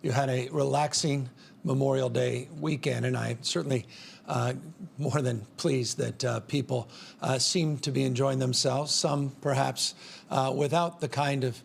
You had a relaxing Memorial Day weekend, and I'm certainly more than pleased that people seem to be enjoying themselves, some perhaps without the kind of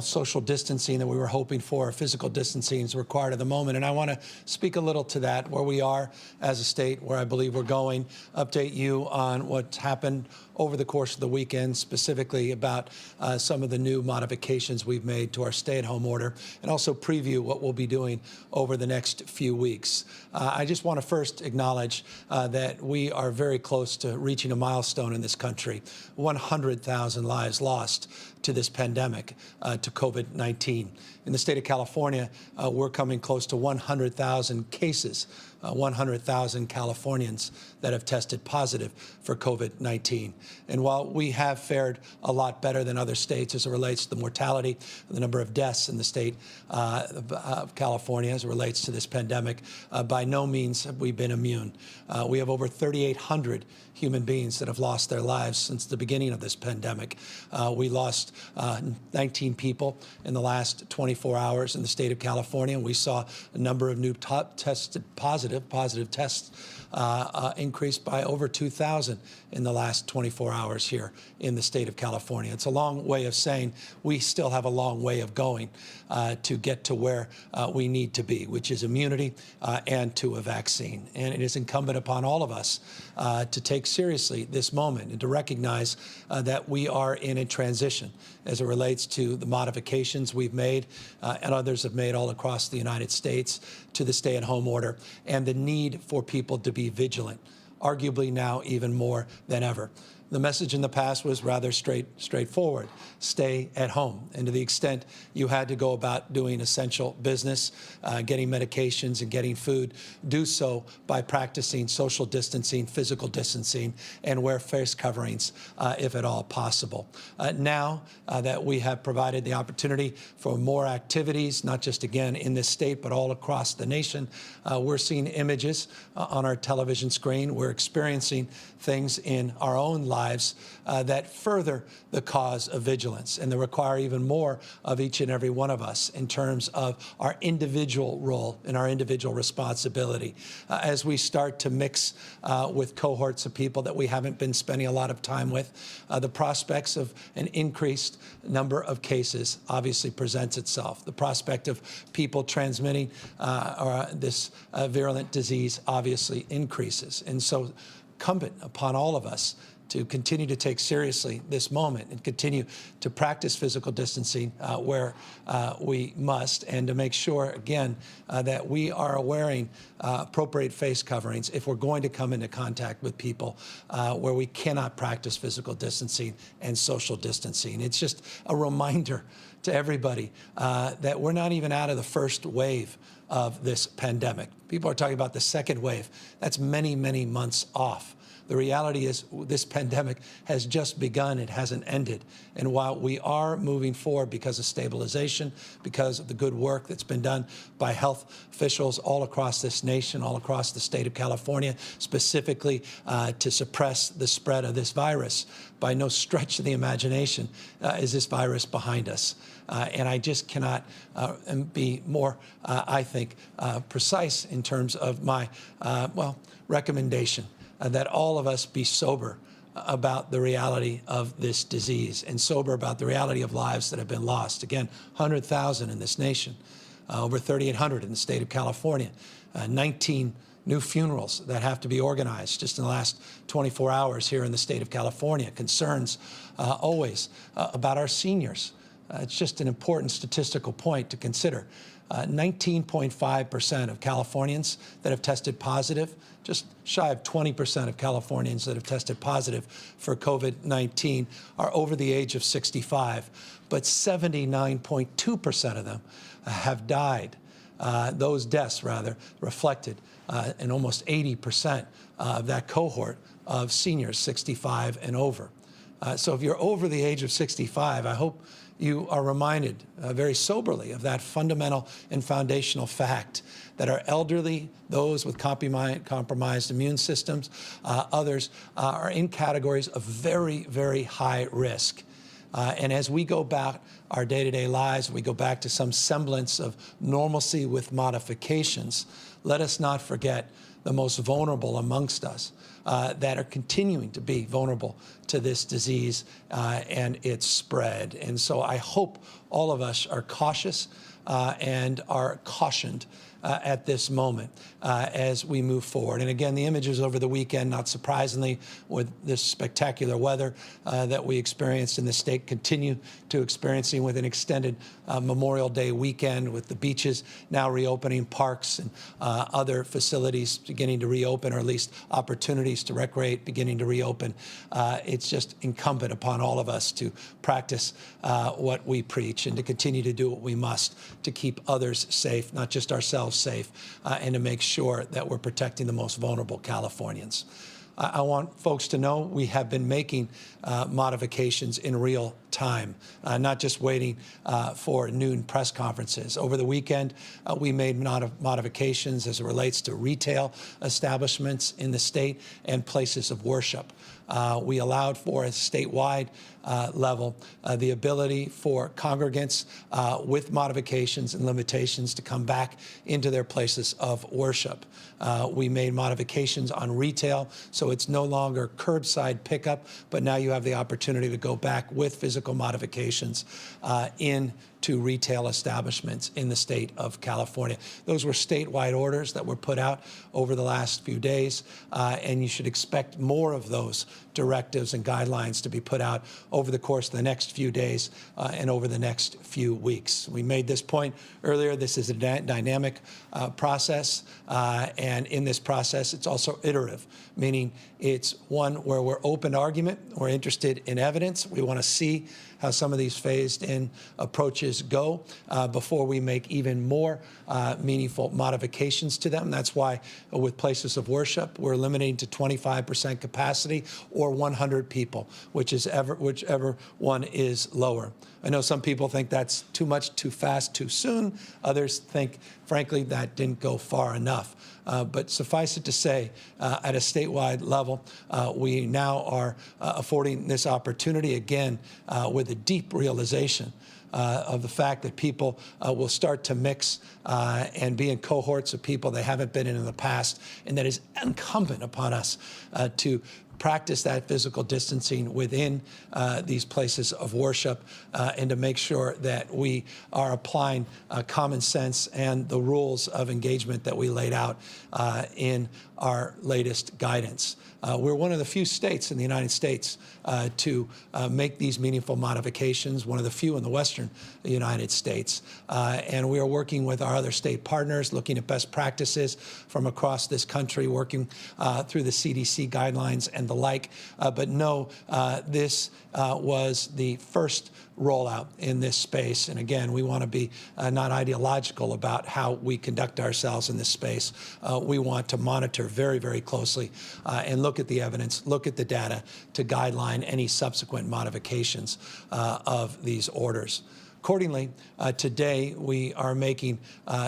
social distancing that we were hoping for. Physical distancing is required at the moment. And I want to speak a little to that, where we are as a state, where I believe we're going, update you on what's happened over the course of the weekend, specifically about some of the new modifications we've made to our stay-at-home order, and also preview what we'll be doing over the next few weeks. I just want to first acknowledge that we are very close to reaching a milestone in this country: 100,000 lives lost to this pandemic, to COVID-19. In the state of California, we're coming close to 100,000 cases, 100,000 Californians that have tested positive for COVID-19. And while we have fared a lot better than other states as it relates to the mortality, the number of deaths in the state of California as it relates to this pandemic, by no means have we been immune. We have over 3,800 human beings that have lost their lives since the beginning of this pandemic. We lost 19 people in the last 24 hours in the state of California, and we saw a number of new tested positive tests increased by over 2,000 in the last 24 hours here in the state of California. It's a long way of saying we still have a long way of going to get to where we need to be, which is immunity and to a vaccine. And it is incumbent upon all of us to take seriously this moment and to recognize that we are in a transition as it relates to the modifications we've made and others have made all across the United States to the stay-at-home order, and the need for people to be vigilant, arguably now even more than ever. The message in the past was rather straightforward: stay at home. And to the extent you had to go about doing essential business, getting medications and getting food, do so by practicing social distancing, physical distancing, and wear face coverings if at all possible. Now that we have provided the opportunity for more activities, not just again in this state, but all across the nation, we're seeing images on our television screen. We're experiencing things in our own lives that further the cause of vigilance and that require even more of each and every one of us in terms of our individual role and our individual responsibility. As we start to mix with cohorts of people that we haven't been spending a lot of time with, the prospects of an increased number of cases obviously presents itself. The prospect of people transmitting this virulent disease obviously increases. And so incumbent upon all of us to continue to take seriously this moment and continue to practice physical distancing where we must, and to make sure, again, that we are wearing appropriate face coverings if we're going to come into contact with people where we cannot practice physical distancing and social distancing. It's just a reminder to everybody that we're not even out of the first wave of this pandemic. People are talking about the second wave. That's many, many months off. The reality is this pandemic has just begun. It hasn't ended. And while we are moving forward because of stabilization, because of the good work that's been done by health officials all across this nation, all across the state of California, specifically to suppress the spread of this virus, by no stretch of the imagination is this virus behind us. And I just cannot be more, I think, precise in terms of my, recommendation that all of us be sober about the reality of this disease and sober about the reality of lives that have been lost. Again, 100,000 in this nation, over 3,800 in the state of California, 19 new funerals that have to be organized just in the last 24 hours here in the state of California. Concerns always about our seniors. It's just an important statistical point to consider. 19.5% of Californians that have tested positive, just shy of 20% of Californians that have tested positive for COVID-19 are over the age of 65, but 79.2% of them have died. Those deaths, rather, reflected in almost 80% of that cohort of seniors 65 and over. So if you're over the age of 65, I hope you are reminded very soberly of that fundamental and foundational fact that our elderly, those with compromised immune systems, others are in categories of very, very high risk. And as we go back our day-to-day lives, we go back to some semblance of normalcy with modifications, let us not forget the most vulnerable amongst us that are continuing to be vulnerable to this disease and its spread. And so I hope all of us are cautious and are cautioned at this moment as we move forward. And again, the images over the weekend, not surprisingly, with this spectacular weather that we experienced in the state, continue to experiencing with an extended Memorial Day weekend, with the beaches now reopening, parks and other facilities beginning to reopen, or at least opportunities to recreate beginning to reopen. It's just incumbent upon all of us to practice what we preach and to continue to do what we must to keep others safe, not just ourselves safe, and to make sure that we're protecting the most vulnerable Californians. I want folks to know we have been making modifications in real time, not just waiting for noon press conferences. Over the weekend, we made modifications as it relates to retail establishments in the state and places of worship. We allowed for a statewide level the ability for congregants with modifications and limitations to come back into their places of worship. We made modifications on retail, so it's no longer curbside pickup, but now you have the opportunity to go back with physical modifications into retail establishments in the state of California. Those were statewide orders that were put out over the last few days, and you should expect more of those directives and guidelines to be put out over the course of the next few days and over the next few weeks. We made this point earlier. This is a dynamic process, and in this process, it's also iterative, meaning it's one where we're open to argument, we're interested in evidence, we want to see how some of these phased-in approaches go before we make even more meaningful modifications to them. That's why with places of worship, we're limiting to 25% capacity or 100 people, whichever one is lower. I know some people think that's too much, too fast, too soon. Others think, frankly, that didn't go far enough. But suffice it to say, at a statewide level, we now are affording this opportunity, again, with a deep realization of the fact that people will start to mix and be in cohorts of people they haven't been in the past, and that is incumbent upon us to practice that physical distancing within these places of worship and to make sure that we are applying common sense and the rules of engagement that we laid out in our latest guidance. We're one of the few states in the United States to make these meaningful modifications, one of the few in the Western United States. And we are working with our other state partners, looking at best practices from across this country, working through the CDC guidelines and the like. But no, this was the first rollout in this space. And again, we want to be not ideological about how we conduct ourselves in this space. We want to monitor very, very closely and look at the evidence, look at the data to guideline any subsequent modifications of these orders. Accordingly, today we are making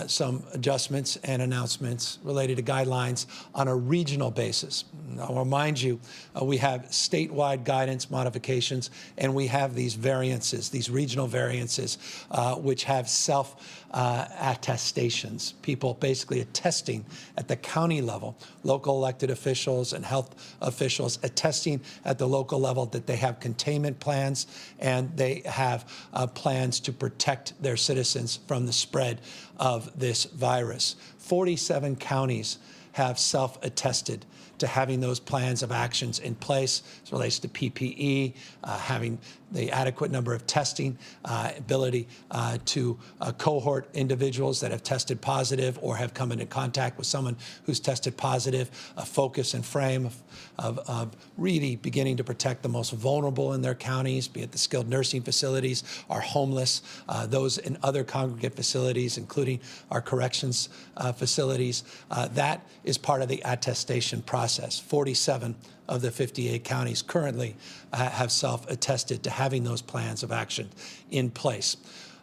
some adjustments and announcements related to guidelines on a regional basis. I'll remind you, we have statewide guidance modifications, and we have these variances, these regional variances, which have self-attestations, people basically attesting at the county level, local elected officials and health officials attesting at the local level that they have containment plans and they have plans to protect their citizens from the spread of this virus. 47 counties have self-attested to having those plans of actions in place as it relates to PPE, having the adequate number of testing, ability to cohort individuals that have tested positive or have come into contact with someone who's tested positive, a focus and frame of really beginning to protect the most vulnerable in their counties, be it the skilled nursing facilities, our homeless, those in other congregate facilities, including our corrections facilities. That is part of the attestation process. 47 of the 58 counties currently have self-attested to having those plans of action in place.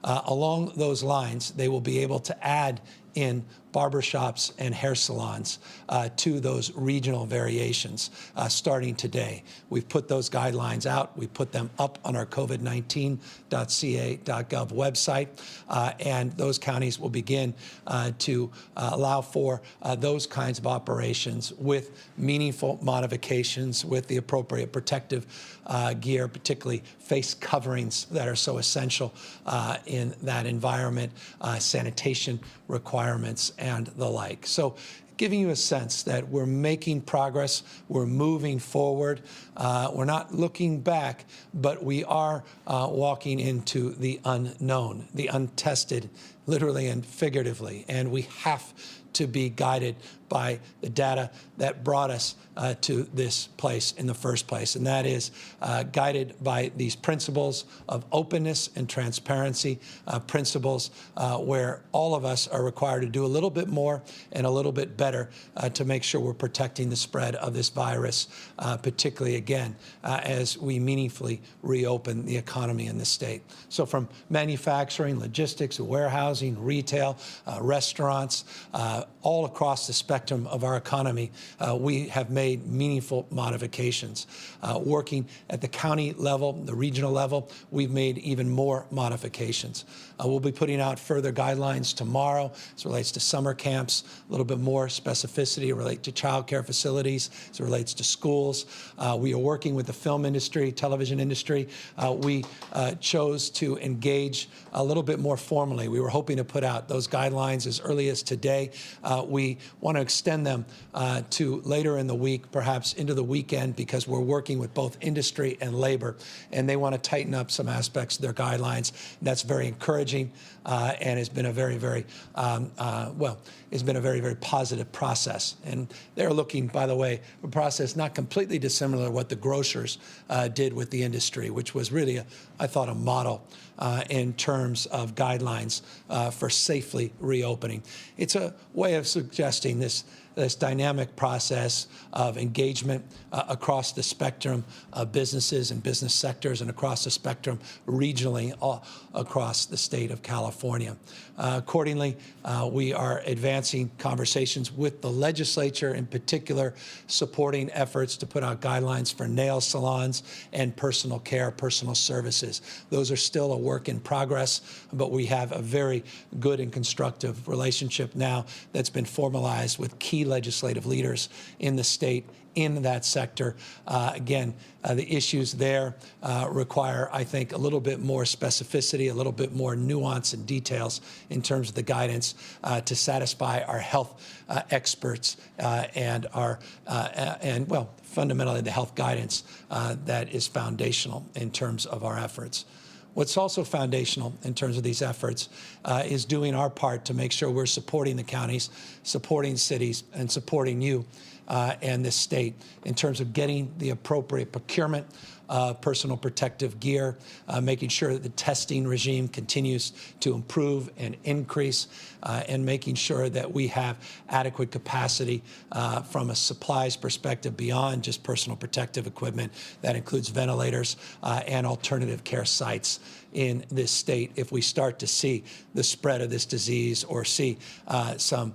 Along those lines, they will be able to add in barbershops and hair salons to those regional variations starting today. We've put those guidelines out. We put them up on our covid19.ca.gov website, and those counties will begin to allow for those kinds of operations with meaningful modifications, with the appropriate protective gear, particularly face coverings that are so essential in that environment, sanitation requirements, and the like. So giving you a sense that we're making progress, we're moving forward, we're not looking back, but we are walking into the unknown, the untested, literally and figuratively, and we have to be guided by the data that brought us to this place in the first place, and that is guided by these principles of openness and transparency, principles where all of us are required to do a little bit more and a little bit better to make sure we're protecting the spread of this virus, particularly, again, as we meaningfully reopen the economy in the state. So from manufacturing, logistics, warehousing, retail, restaurants, all across the spectrum of our economy, we have made meaningful modifications. Working at the county level, the regional level, we've made even more modifications. We'll be putting out further guidelines tomorrow as it relates to summer camps, a little bit more specificity related to child care facilities, as it relates to schools. We are working with the film industry, television industry. We chose to engage a little bit more formally. We were hoping to put out those guidelines as early as today. We want to extend them to later in the week, perhaps into the weekend, because we're working with both industry and labor, and they want to tighten up some aspects of their guidelines. That's very encouraging and has been a very, very, it's been a very, very positive process. And they're looking, by the way, a process not completely dissimilar to what the grocers did with the industry, which was really, I thought, a model in terms of guidelines for safely reopening. It's a way of suggesting this dynamic process of engagement across the spectrum of businesses and business sectors and across the spectrum regionally across the state of California. Accordingly, we are advancing conversations with the legislature, in particular, supporting efforts to put out guidelines for nail salons and personal care, personal services. Those are still a work in progress, but we have a very good and constructive relationship now that's been formalized with key legislative leaders in the state in that sector. Again, the issues there require, I think, a little bit more specificity, a little bit more nuance and details in terms of the guidance to satisfy our health experts and fundamentally the health guidance that is foundational in terms of our efforts. What's also foundational in terms of these efforts is doing our part to make sure we're supporting the counties, supporting cities, and supporting you and this state in terms of getting the appropriate procurement, personal protective gear, making sure that the testing regime continues to improve and increase, and making sure that we have adequate capacity from a supplies perspective beyond just personal protective equipment. That includes ventilators and alternative care sites in this state if we start to see the spread of this disease or see some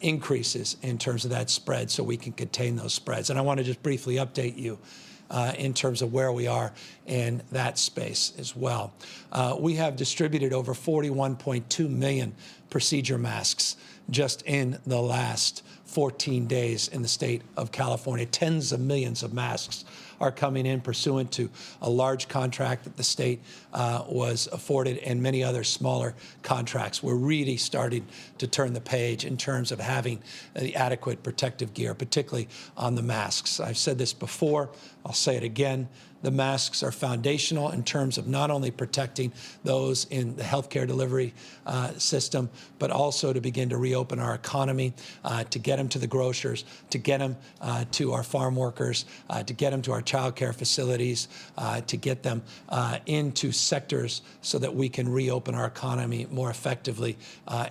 increases in terms of that spread so we can contain those spreads. And I want to just briefly update you in terms of where we are in that space as well. We have distributed over 41.2 million procedure masks just in the last 14 days in the state of California. Tens of millions of masks are coming in pursuant to a large contract that the state was afforded and many other smaller contracts. We're really starting to turn the page in terms of having the adequate protective gear, particularly on the masks. I've said this before, I'll say it again. The masks are foundational in terms of not only protecting those in the healthcare delivery system, but also to begin to reopen our economy, to get them to the grocers, to get them to our farm workers, to get them to our child care facilities, to get them into sectors so that we can reopen our economy more effectively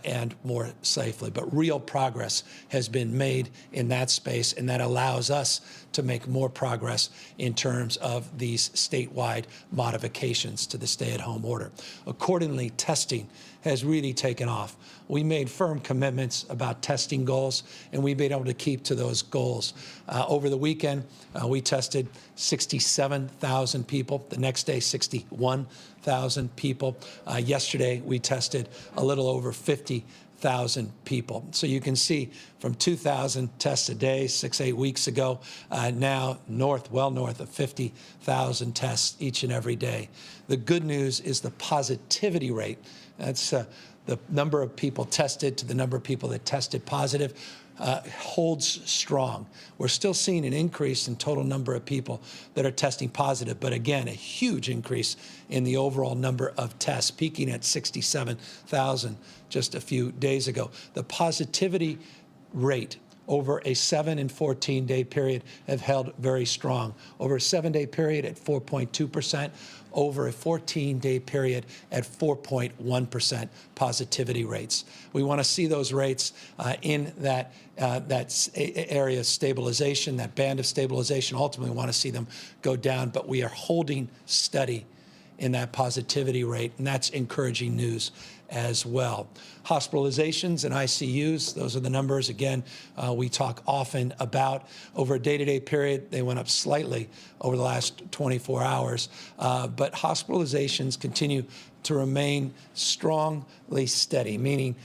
and more safely. But real progress has been made in that space, and that allows us to make more progress in terms of these statewide modifications to the stay-at-home order. Accordingly, testing has really taken off. We made firm commitments about testing goals, and we've been able to keep to those goals. Over the weekend, we tested 67,000 people. The next day, 61,000 people. Yesterday, we tested a little over 50,000 people. So you can see from 2,000 tests a day 6-8 weeks ago, now well north of 50,000 tests each and every day. The good news is the positivity rate. That's the number of people tested to the number of people that tested positive holds strong. We're still seeing an increase in total number of people that are testing positive, but again, a huge increase in the overall number of tests, peaking at 67,000 just a few days ago. The positivity rate over a 7 and 14-day period have held very strong. Over a 7-day period at 4.2%, over a 14-day period at 4.1% positivity rates. We want to see those rates in that area of stabilization, that band of stabilization. Ultimately, we want to see them go down, but we are holding steady in that positivity rate, and that's encouraging news as well. Hospitalizations and ICUs, those are the numbers, again, we talk often about. Over a day-to-day period, they went up slightly over the last 24 hours, but hospitalizations continue to remain strongly steady, meaning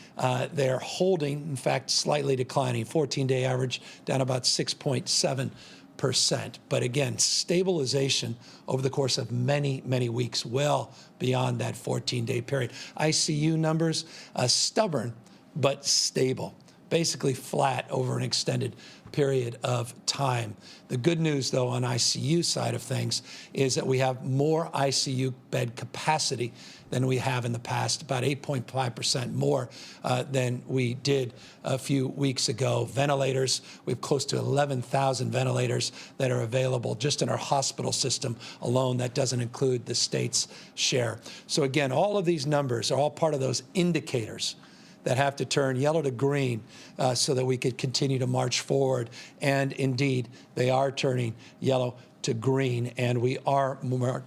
they're holding, in fact, slightly declining. 14-day average down about 6.7%. But again, stabilization over the course of many, many weeks, well beyond that 14-day period. ICU numbers, stubborn but stable, basically flat over an extended period of time. The good news, though, on ICU side of things is that we have more ICU bed capacity than we have in the past, about 8.5% more than we did a few weeks ago. Ventilators, we have close to 11,000 ventilators that are available just in our hospital system alone. That doesn't include the state's share. So again, all of these numbers are all part of those indicators that have to turn yellow to green so that we could continue to march forward. And indeed, they are turning yellow to green, and we are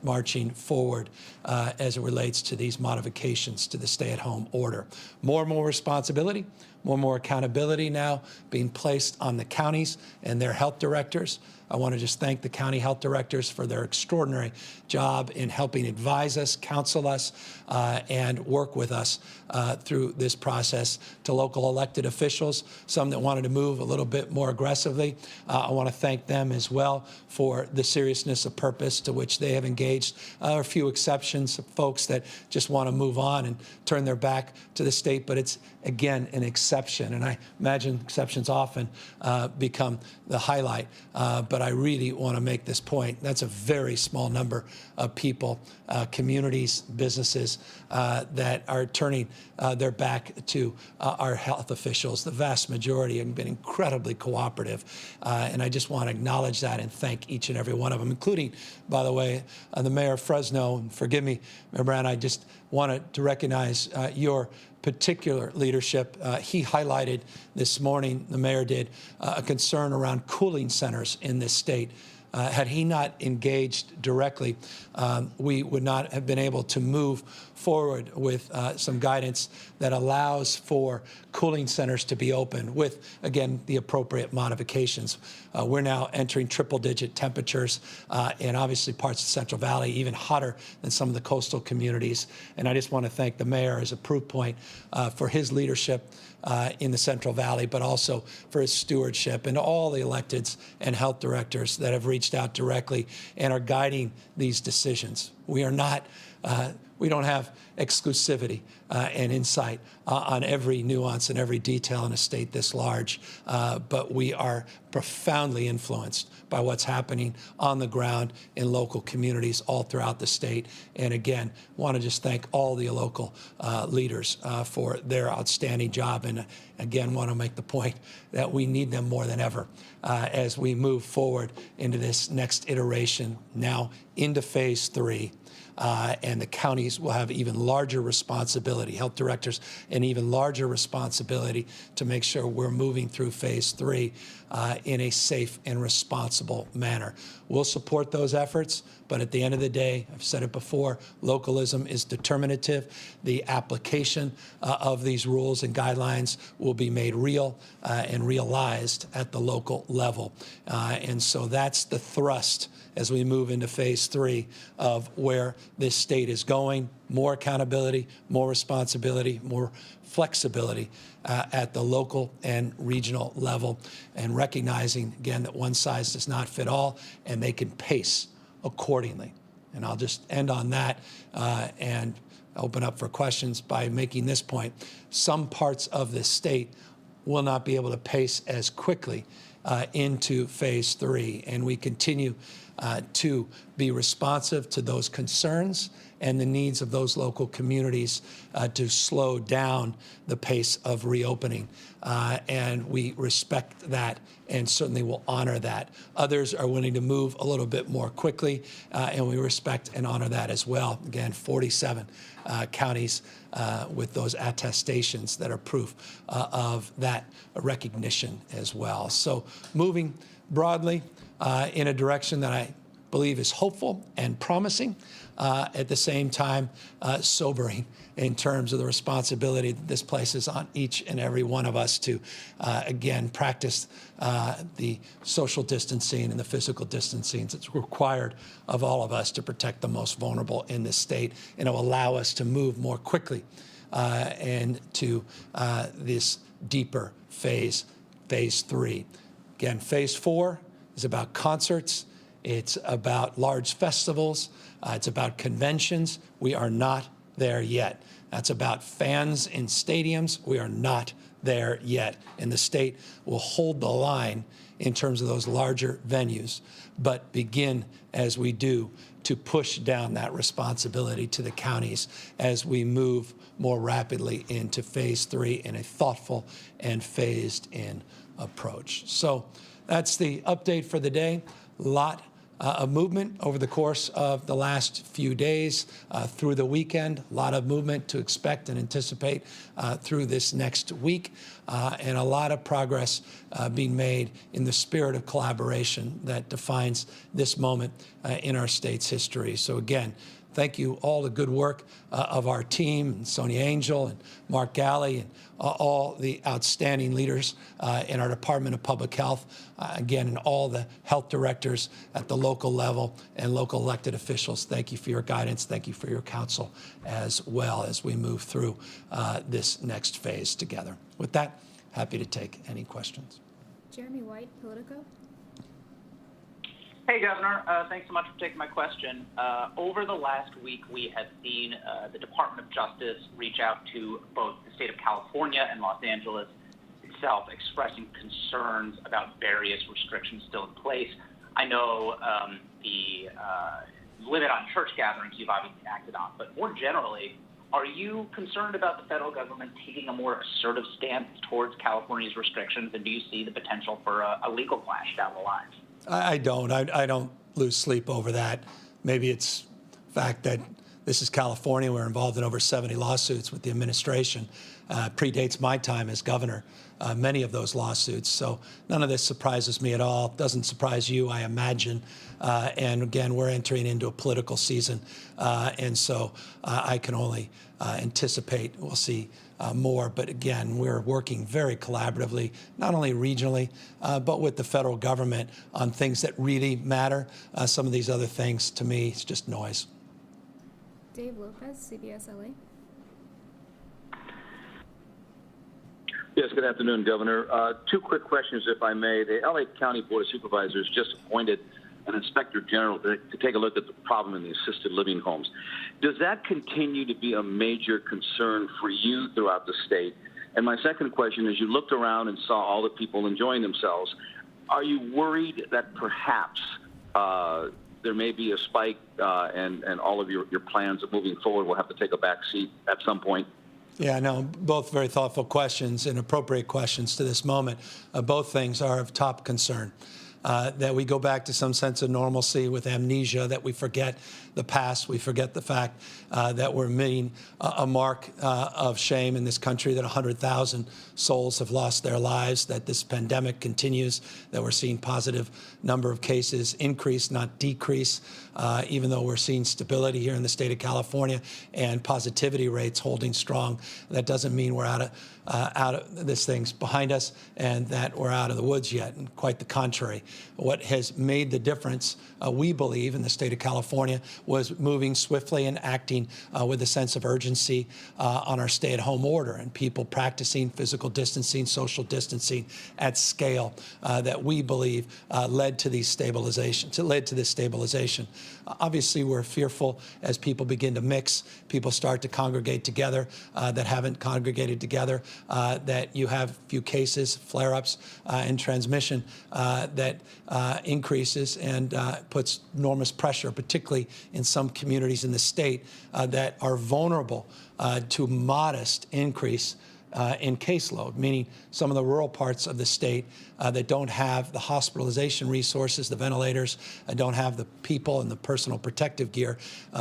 marching forward as it relates to these modifications to the stay-at-home order. More and more responsibility, more and more accountability now being placed on the counties and their health directors. I want to just thank the county health directors for their extraordinary job in helping advise us, counsel us, and work with us through this process. To local elected officials, some that wanted to move a little bit more aggressively, I want to thank them as well for the seriousness of purpose to which they have engaged. A few exceptions, folks that just want to move on and turn their back to the state, but it's, again, an exception. And I imagine exceptions often become the highlight. But I really want to make this point. That's a very small number of people, communities, businesses that are turning their back to our health officials. The vast majority have been incredibly cooperative. And I just want to acknowledge that and thank each and every one of them, including, by the way, the mayor of Fresno. And forgive me, Mayor Brown, I just wanted to recognize your particular leadership. He highlighted this morning, the mayor did, a concern around cooling centers in this state. Had he not engaged directly, we would not have been able to move forward with some guidance that allows for cooling centers to be open with, again, the appropriate modifications. We're now entering triple-digit temperatures in obviously parts of the Central Valley, even hotter than some of the coastal communities. And I just want to thank the mayor as a proof point for his leadership in the Central Valley, but also for his stewardship, and all the electeds and health directors that have reached out directly and are guiding these decisions. We are not we don't have exclusivity and insight on every nuance and every detail in a state this large, but we are profoundly influenced by what's happening on the ground in local communities all throughout the state. And again, want to just thank all the local leaders for their outstanding job. And again, want to make the point that we need them more than ever as we move forward into this next iteration, now into phase 3. And the counties will have even larger responsibility, health directors, an even larger responsibility to make sure we're moving through phase 3 in a safe and responsible manner. We'll support those efforts, but at the end of the day, I've said it before, localism is determinative. The application of these rules and guidelines will be made real and realized at the local level. And so that's the thrust as we move into phase 3 of where this state is going: more accountability, more responsibility, more flexibility at the local and regional level, and recognizing, again, that one size does not fit all, and they can pace accordingly. And I'll just end on that and open up for questions by making this point. Some parts of this state will not be able to pace as quickly into phase 3, and we continue to be responsive to those concerns and the needs of those local communities to slow down the pace of reopening. And we respect that and certainly will honor that. Others are willing to move a little bit more quickly, and we respect and honor that as well. Again, 47 counties with those attestations that are proof of that recognition as well. So moving broadly in a direction that I believe is hopeful and promising, at the same time sobering in terms of the responsibility that this places on each and every one of us to, again, practice the social distancing and the physical distancing that's required of all of us to protect the most vulnerable in this state, and it will allow us to move more quickly into this deeper phase 3. Again, phase 4 is about concerts. It's about large festivals. It's about conventions. We are not there yet. That's about fans in stadiums. We are not there yet. And the state will hold the line in terms of those larger venues, but begin, as we do, to push down that responsibility to the counties as we move more rapidly into phase 3 in a thoughtful and phased-in approach. So that's the update for the day. A lot of movement over the course of the last few days through the weekend. A lot of movement to expect and anticipate through this next week, and a lot of progress being made in the spirit of collaboration that defines this moment in our state's history. So again, thank you all the good work of our team, Sonia Angel and Mark Galley, and all the outstanding leaders in our Department of Public Health, again, and all the health directors at the local level and local elected officials. Thank you for your guidance. Thank you for your counsel as well as we move through this next phase together. With that, happy to take any questions. Jeremy White, Politico. Hey, Governor. Thanks so much for taking my question. Over the last week, we have seen the Department of Justice reach out to both the state of California and Los Angeles itself, expressing concerns about various restrictions still in place. I know the limit on church gatherings you've obviously acted on, but more generally, are you concerned about the federal government taking a more assertive stance towards California's restrictions, and do you see the potential for a legal clash down the line? I don't. I don't lose sleep over that. Maybe it's the fact that this is California. We're involved in over 70 lawsuits with the administration. Predates my time as governor, many of those lawsuits. So none of this surprises me at all. Doesn't surprise you, I imagine. And again, we're entering into a political season. And so I can only anticipate we'll see more. But again, we're working very collaboratively, not only regionally, but with the federal government on things that really matter. Some of these other things, to me, it's just noise. Dave Lopez, CBS LA. Yes, good afternoon, Governor. Two quick questions, if I may. The LA County Board of Supervisors just appointed an inspector general to take a look at the problem in the assisted living homes. Does that continue to be a major concern for you throughout the state? And my second question is, you looked around and saw all the people enjoying themselves. Are you worried that perhaps there may be a spike and all of your plans of moving forward will have to take a back seat at some point? Yeah, no, both very thoughtful questions and appropriate questions to this moment. Both things are of top concern. That we go back to some sense of normalcy with amnesia, that we forget the past, we forget the fact that we're meeting a mark of shame in this country, that 100,000 souls have lost their lives, that this pandemic continues, that we're seeing positive number of cases increase, not decrease, even though we're seeing stability here in the state of California and positivity rates holding strong. That doesn't mean we're out of this thing's behind us and that we're out of the woods yet, and quite the contrary. What has made the difference, we believe, in the state of California was moving swiftly and acting with a sense of urgency on our stay-at-home order and people practicing physical distancing, social distancing at scale that we believe led to these stabilizations. It led to this stabilization. Obviously, we're fearful as people begin to mix, people start to congregate together that haven't congregated together, that you have a few cases, flare-ups, and transmission that increases and puts enormous pressure, particularly in some communities in the state that are vulnerable to modest increase in caseload, meaning some of the rural parts of the state that don't have the hospitalization resources, the ventilators, don't have the people and the personal protective gear.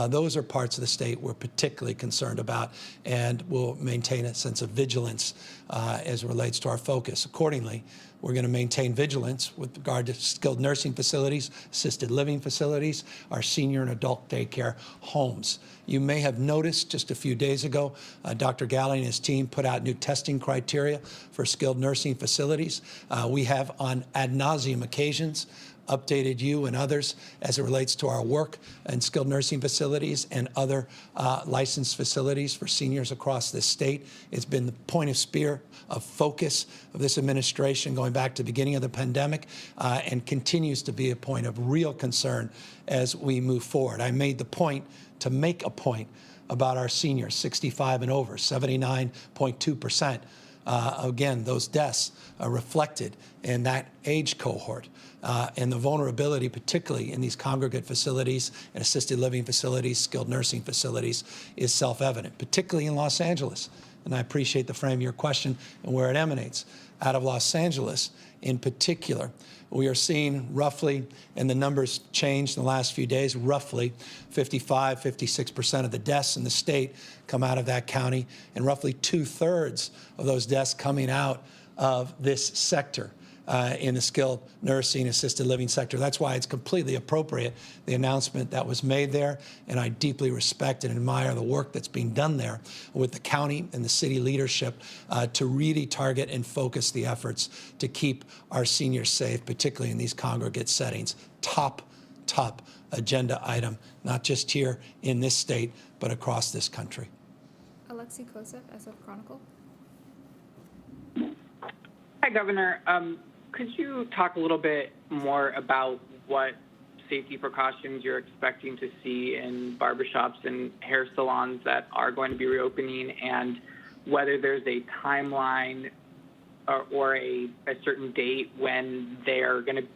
Those are parts of the state we're particularly concerned about and will maintain a sense of vigilance as it relates to our focus. Accordingly, we're going to maintain vigilance with regard to skilled nursing facilities, assisted living facilities, our senior and adult daycare homes. You may have noticed just a few days ago, Dr. Galley and his team put out new testing criteria for skilled nursing facilities. We have on ad nauseum occasions updated you and others as it relates to our work in skilled nursing facilities and other licensed facilities for seniors across this state. It's been the point of spear of focus of this administration going back to the beginning of the pandemic and continues to be a point of real concern as we move forward. I made the point to make a point about our seniors, 65 and over, 79.2%. Again, those deaths are reflected in that age cohort. And the vulnerability, particularly in these congregate facilities and assisted living facilities, skilled nursing facilities, is self-evident, particularly in Los Angeles. And I appreciate the frame of your question and where it emanates. Out of Los Angeles, in particular, we are seeing roughly, and the numbers changed in the last few days, roughly 55, 56% of the deaths in the state come out of that county, and roughly 2/3 of those deaths coming out of this sector. In the skilled nursing, assisted living sector. That's why it's completely appropriate, the announcement that was made there, and I deeply respect and admire the work that's being done there with the county and the city leadership to really target and focus the efforts to keep our seniors safe, particularly in these congregate settings. Top agenda item, not just here in this state, but across this country. Alexi Kosef, SF Chronicle. Hi, Governor. Could you talk a little bit more about what safety precautions you're expecting to see in barbershops and hair salons that are going to be reopening, and whether there's a timeline or a certain date when they're going to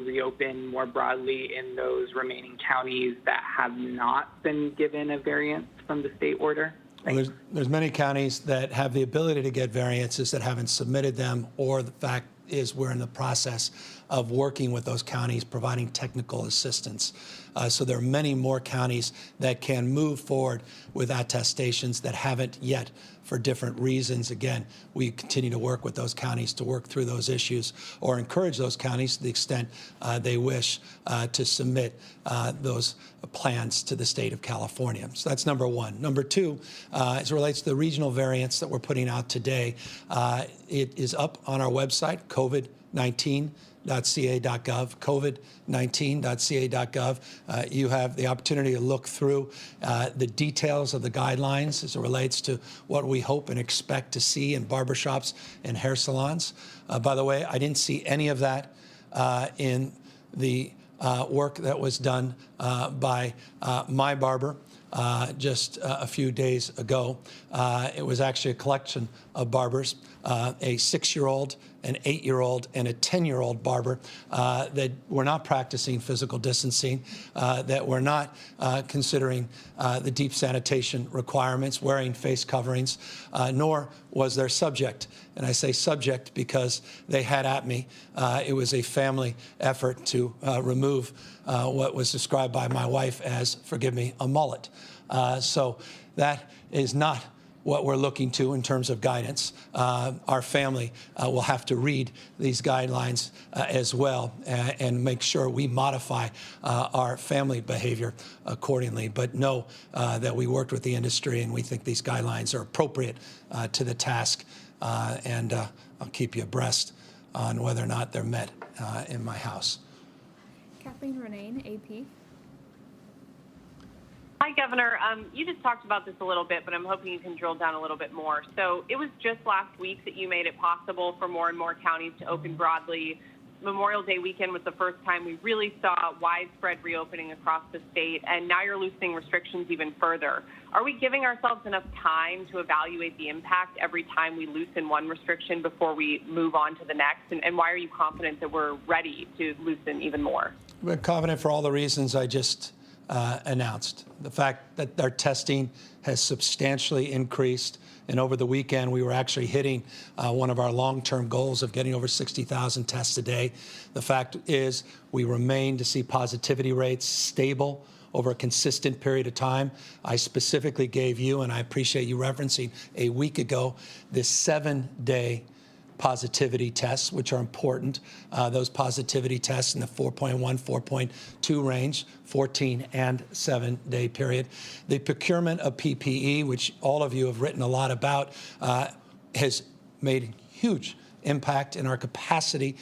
reopen more broadly in those remaining counties that have not been given a variance from the state order? Well, there's many counties that have the ability to get variances that haven't submitted them, or the fact is we're in the process of working with those counties, providing technical assistance. So there are many more counties that can move forward with attestations that haven't yet for different reasons. Again, we continue to work with those counties to work through those issues or encourage those counties to the extent they wish to submit those plans to the state of California. So that's number one. Number two, as it relates to the regional variants that we're putting out today, it is up on our website, COVID-19.ca.gov, COVID-19.ca.gov. You have the opportunity to look through the details of the guidelines as it relates to what we hope and expect to see in barbershops and hair salons. By the way, I didn't see any of that in the work that was done by my barber just a few days ago. It was actually a collection of barbers, a 6-year-old, an 8-year-old, and a 10-year-old barber that were not practicing physical distancing, that were not considering the deep sanitation requirements, wearing face coverings, nor was their subject. And I say subject because they had at me. It was a family effort to remove what was described by my wife as, forgive me, a mullet. So that is not what we're looking to in terms of guidance. Our family will have to read these guidelines as well and make sure we modify our family behavior accordingly. But know that we worked with the industry and we think these guidelines are appropriate to the task. And I'll keep you abreast on whether or not they're met in my house. Kathleen Renane, AP. Hi, Governor. You just talked about this a little bit, but I'm hoping you can drill down a little bit more. So it was just last week that you made it possible for more and more counties to open broadly. Memorial Day weekend was the first time we really saw widespread reopening across the state, and now you're loosening restrictions even further. Are we giving ourselves enough time to evaluate the impact every time we loosen one restriction before we move on to the next? And why are you confident that we're ready to loosen even more? We're confident for all the reasons I just announced. The fact that our testing has substantially increased, and over the weekend we were actually hitting one of our long-term goals of getting over 60,000 tests a day. The fact is we remain to see positivity rates stable over a consistent period of time. I specifically gave you, and I appreciate you referencing a week ago, this 7-day positivity tests, which are important. Those positivity tests in the 4.1, 4.2 range, 14 and 7-day period. The procurement of PPE, which all of you have written a lot about, has made huge impact in our capacity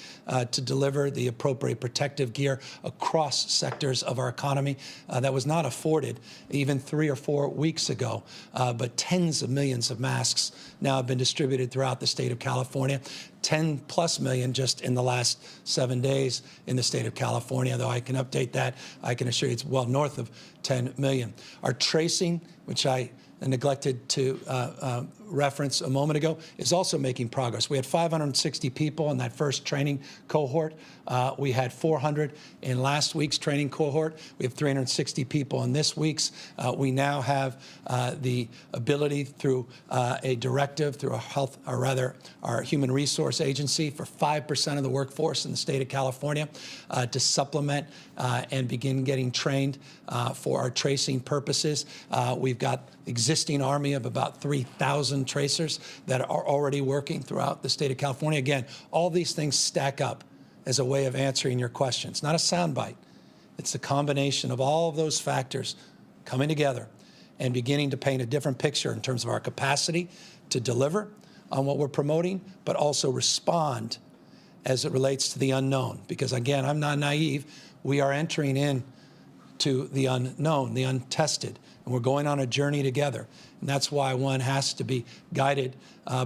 to deliver the appropriate protective gear across sectors of our economy that was not afforded even 3 or 4 weeks ago. But tens of millions of masks now have been distributed throughout the state of California. 10+ million just in the last 7 days in the state of California, though I can update that. I can assure you it's well north of 10 million. Our tracing, which I neglected to reference a moment ago, is also making progress. We had 560 people in that first training cohort. We had 400 in last week's training cohort. We have 360 people in this week's. We now have the ability through a directive through our human resource agency for 5% of the workforce in the state of California to supplement and begin getting trained for our tracing purposes. We've got existing army of about 3,000 tracers that are already working throughout the state of California. Again, all these things stack up as a way of answering your question. It's not a soundbite. It's a combination of all of those factors coming together and beginning to paint a different picture in terms of our capacity to deliver on what we're promoting, but also respond as it relates to the unknown. Because again, I'm not naive. We are entering in to the unknown, the untested, and we're going on a journey together. And that's why one has to be guided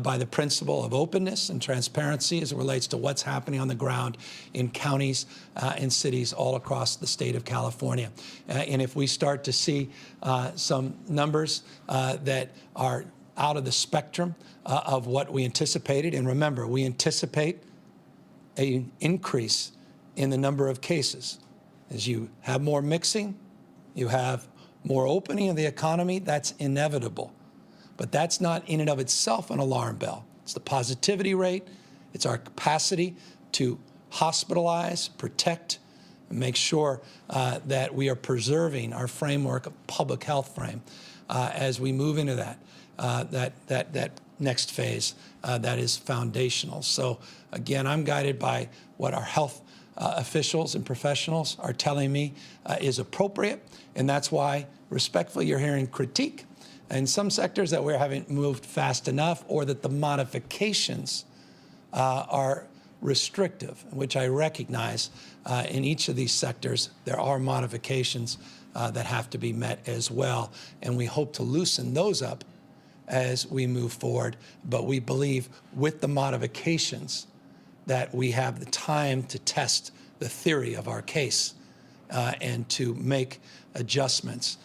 by the principle of openness and transparency as it relates to what's happening on the ground in counties and cities all across the state of California. And if we start to see some numbers that are out of the spectrum of what we anticipated, and remember, we anticipate an increase in the number of cases. As you have more mixing, you have more opening of the economy, that's inevitable. But that's not in and of itself an alarm bell. It's the positivity rate, it's our capacity to hospitalize, protect, and make sure that we are preserving our framework of public health frame as we move into that next phase that is foundational. So again, I'm guided by what our health officials and professionals are telling me is appropriate, and that's why, respectfully, you're hearing critique in some sectors that we haven't moved fast enough or that the modifications are restrictive, which I recognize in each of these sectors there are modifications that have to be met as well, and we hope to loosen those up as we move forward. But we believe with the modifications that we have the time to test the theory of our case and to make adjustments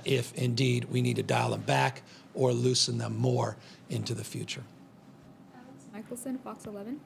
if indeed we need to dial them back or loosen them more into the future. Alex Michelson, Fox 11.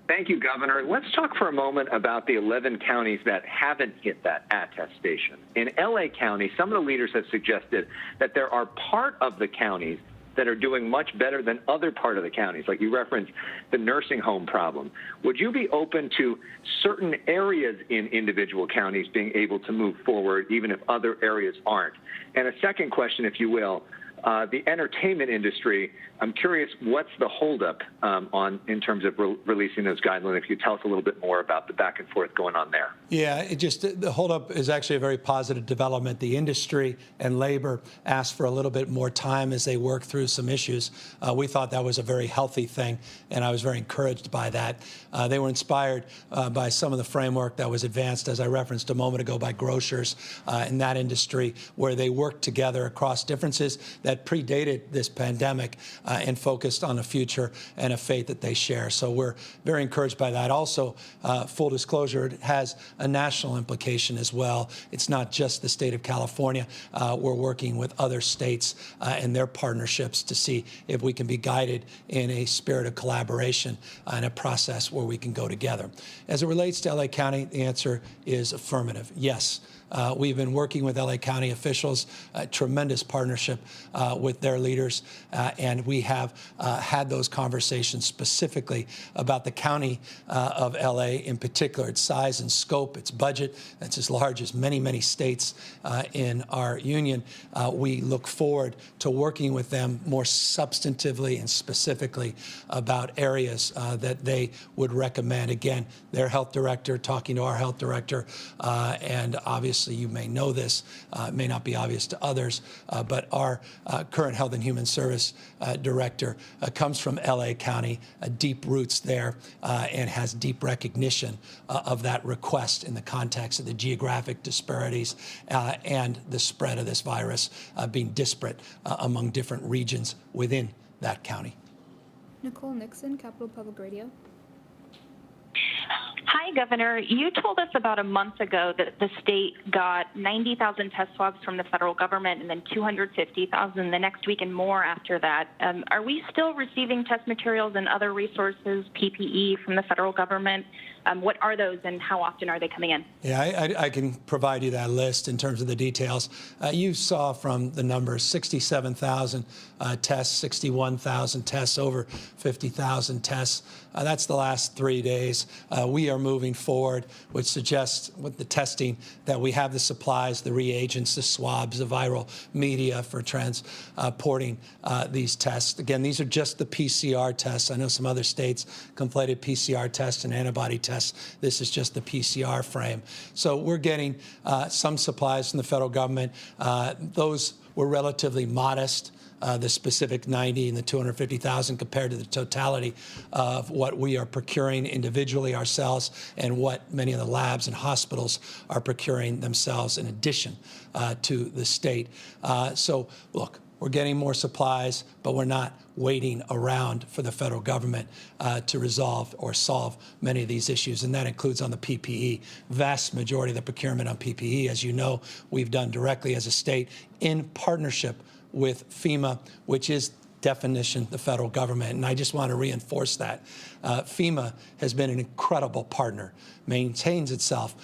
Thank you, Governor. Let's talk for a moment about the 11 counties that haven't hit that attestation. In LA County, some of the leaders have suggested that there are part of the counties that are doing much better than other part of the counties, like you referenced the nursing home problem. Would you be open to certain areas in individual counties being able to move forward, even if other areas aren't? And a second question, if you will, the entertainment industry, I'm curious, what's the holdup in terms of releasing those guidelines? If you could tell us a little bit more about the back and forth going on there. Yeah, the holdup is actually a very positive development. The industry and labor asked for a little bit more time as they work through some issues. We thought that was a very healthy thing, and I was very encouraged by that. They were inspired by some of the framework that was advanced, as I referenced a moment ago, by grocers in that industry, where they worked together across differences that predated this pandemic and focused on a future and a faith that they share. So we're very encouraged by that. Also, full disclosure, it has a national implication as well. It's not just the state of California. We're working with other states and their partnerships to see if we can be guided in a spirit of collaboration and a process where we can go together. As it relates to LA County, the answer is affirmative. Yes. We've been working with LA County officials, a tremendous partnership with their leaders, and we have had those conversations specifically about the county of LA in particular, its size and scope, its budget. It's as large as many, many states in our union. We look forward to working with them more substantively and specifically about areas that they would recommend. Again, their health director talking to our health director, and obviously you may know this, it may not be obvious to others, but our current Health and Human Service Director comes from LA County, deep roots there, and has deep recognition of that request in the context of the geographic disparities and the spread of this virus being disparate among different regions within that county. Nicole Nixon, Capital Public Radio. Hi, Governor. You told us about a month ago that the state got 90,000 test swabs from the federal government and then 250,000 the next week and more after that. Are we still receiving test materials and other resources, PPE, from the federal government? What are those and how often are they coming in? Yeah, I can provide you that list in terms of the details. You saw from the numbers 67,000 tests, 61,000 tests, over 50,000 tests. That's the last 3 days. We are moving forward, which suggests with the testing that we have the supplies, the reagents, the swabs, the viral media for transporting these tests. Again, these are just the PCR tests. I know some other states conflated PCR tests and antibody tests. This is just the PCR frame. So we're getting some supplies from the federal government. Those were relatively modest. The specific 90 and the 250,000 compared to the totality of what we are procuring individually ourselves and what many of the labs and hospitals are procuring themselves in addition to the state. So, look, we're getting more supplies, but we're not waiting around for the federal government to resolve or solve many of these issues, and that includes on the PPE. Vast majority of the procurement on PPE, as you know, we've done directly as a state in partnership with FEMA, which is definition the federal government. And I just want to reinforce that. FEMA has been an incredible partner, maintains itself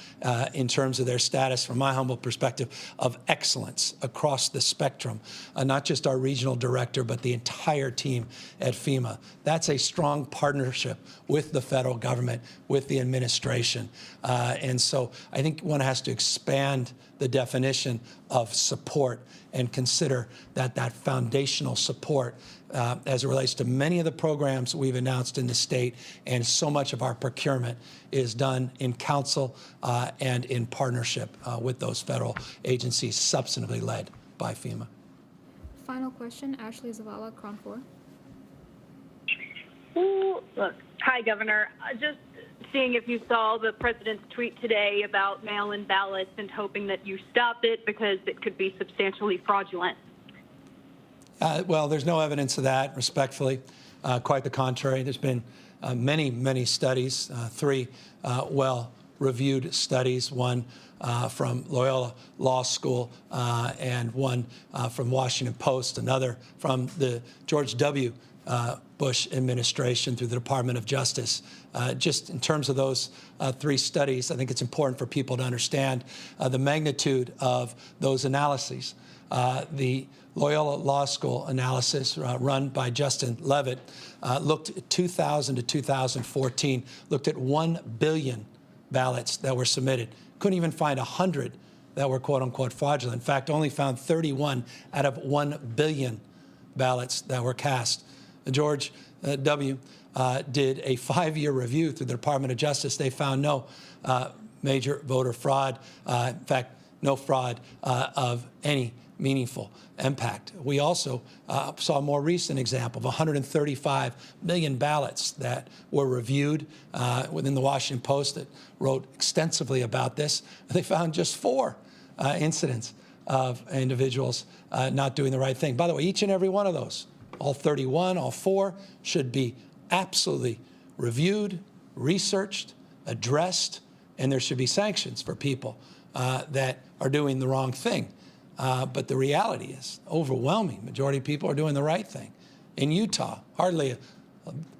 in terms of their status, from my humble perspective, of excellence across the spectrum, not just our regional director, but the entire team at FEMA. That's a strong partnership with the federal government, with the administration. And so I think one has to expand the definition of support and consider that foundational support as it relates to many of the programs we've announced in the state, and so much of our procurement is done in council and in partnership with those federal agencies, substantively led by FEMA. Final question, Ashley Zavala, Cron 4. Ooh, look. Hi, Governor. Just seeing if you saw the president's tweet today about mail-in ballots and hoping that you stop it because it could be substantially fraudulent. Well, there's no evidence of that, respectfully. Quite the contrary. There's been many, many studies, three reviewed studies, one from Loyola Law School and one from Washington Post, another from the George W. Bush administration through the Department of Justice. Just in terms of those three studies, I think it's important for people to understand the magnitude of those analyses. The Loyola Law School analysis run by Justin Levitt looked at 2000 to 2014, looked at 1 billion ballots that were submitted. Couldn't even find 100 that were quote unquote fraudulent. In fact, only found 31 out of 1 billion ballots that were cast. George W. Did a 5-year review through the Department of Justice. They found no major voter fraud, in fact, no fraud of any meaningful impact. We also saw a more recent example of 135 million ballots that were reviewed within the Washington Post that wrote extensively about this. They found just 4 incidents of individuals not doing the right thing. By the way, each and every one of those, all 31, all 4, should be absolutely reviewed, researched, addressed, and there should be sanctions for people that are doing the wrong thing. But the reality is, overwhelming majority of people are doing the right thing. In Utah, hardly a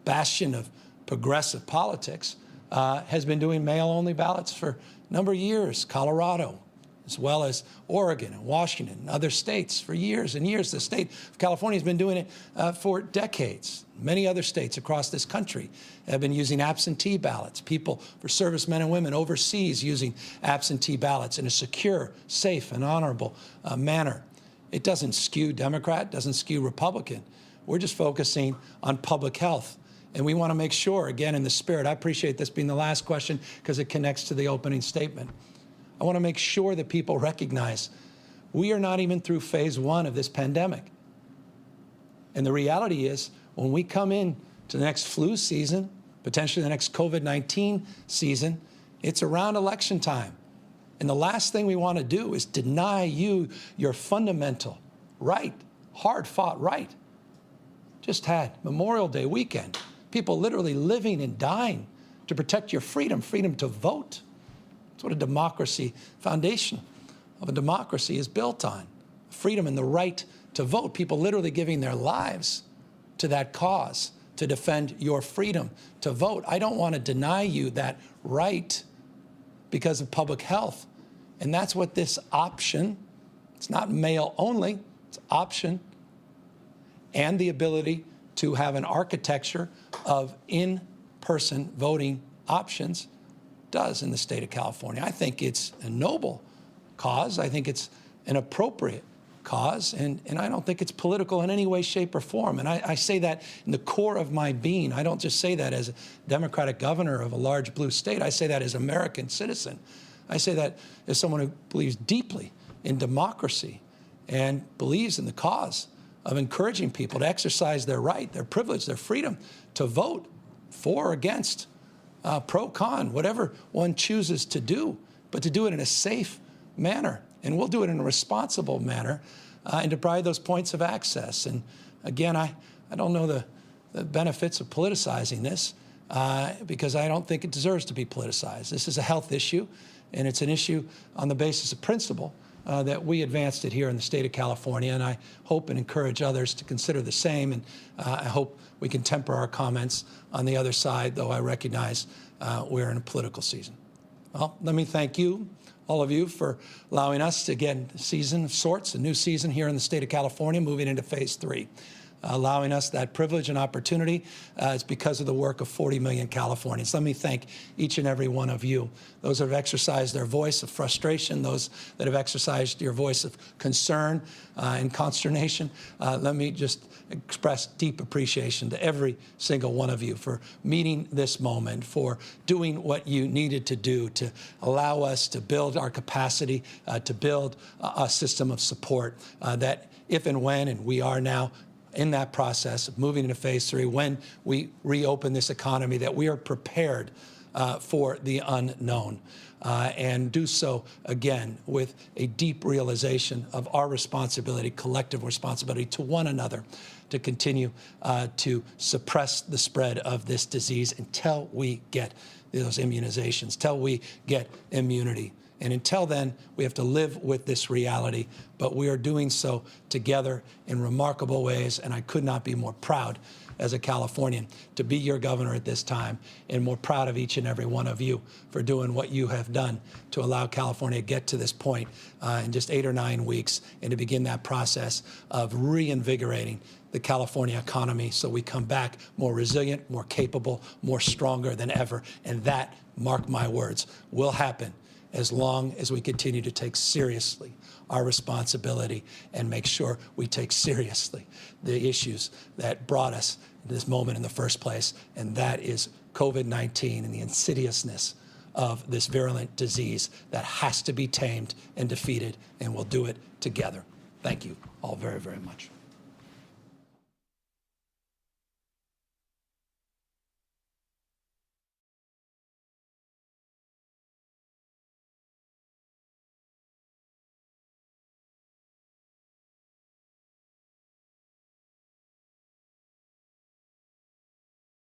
bastion of progressive politics, has been doing mail-only ballots for a number of years. Colorado, as well as Oregon and Washington and other states for years and years. The state of California has been doing it for decades. Many other states across this country have been using absentee ballots. People, for servicemen and women overseas, using absentee ballots in a secure, safe, and honorable manner. It doesn't skew Democrat, doesn't skew Republican. We're just focusing on public health. And we want to make sure, again, in the spirit, I appreciate this being the last question because it connects to the opening statement. I want to make sure that people recognize we are not even through phase 1 of this pandemic. And the reality is, when we come in to the next flu season, potentially the next COVID-19 season, it's around election time. And the last thing we want to do is deny you your fundamental right, hard-fought right. Just had Memorial Day weekend. People literally living and dying to protect your freedom to vote. That's what a democracy, foundation of a democracy is built on. Freedom and the right to vote. People literally giving their lives to that cause, to defend your freedom to vote. I don't want to deny you that right because of public health. And that's what this option, it's not mail only, it's option, and the ability to have an architecture of in-person voting options does in the state of California. I think it's a noble cause. I think it's an appropriate cause, and I don't think it's political in any way, shape, or form. And I say that in the core of my being. I don't just say that as a Democratic governor of a large blue state. I say that as an American citizen. I say that as someone who believes deeply in democracy and believes in the cause of encouraging people to exercise their right, their privilege, their freedom to vote for or against, pro, con, whatever one chooses to do, but to do it in a safe manner. And we'll do it in a responsible manner and to provide those points of access. And again, I don't know the benefits of politicizing this because I don't think it deserves to be politicized. This is a health issue, and it's an issue on the basis of principle that we advanced it here in the state of California, and I hope and encourage others to consider the same, and I hope we can temper our comments on the other side, though I recognize we're in a political season. Well, let me thank you, all of you, for allowing us to get a season of sorts, a new season here in the state of California, moving into phase 3. Allowing us that privilege and opportunity is because of the work of 40 million Californians. Let me thank each and every one of you, those that have exercised their voice of frustration, those that have exercised your voice of concern and consternation. Let me just express deep appreciation to every single one of you for meeting this moment, for doing what you needed to do to allow us to build our capacity, to build a system of support that if and when, and we are now in that process of moving into phase 3, when we reopen this economy, that we are prepared for the unknown and do so again with a deep realization of our responsibility, collective responsibility to one another to continue to suppress the spread of this disease until we get those immunizations, till we get immunity. And until then, we have to live with this reality, but we are doing so together in remarkable ways, and I could not be more proud as a Californian to be your governor at this time, and more proud of each and every one of you for doing what you have done to allow California to get to this point in just 8 or 9 weeks, and to begin that process of reinvigorating the California economy so we come back more resilient, more capable, more stronger than ever. And that, mark my words, will happen as long as we continue to take seriously our responsibility and make sure we take seriously the issues that brought us to this moment in the first place, and that is COVID-19 and the insidiousness of this virulent disease that has to be tamed and defeated, and we'll do it together. Thank you all very, very much.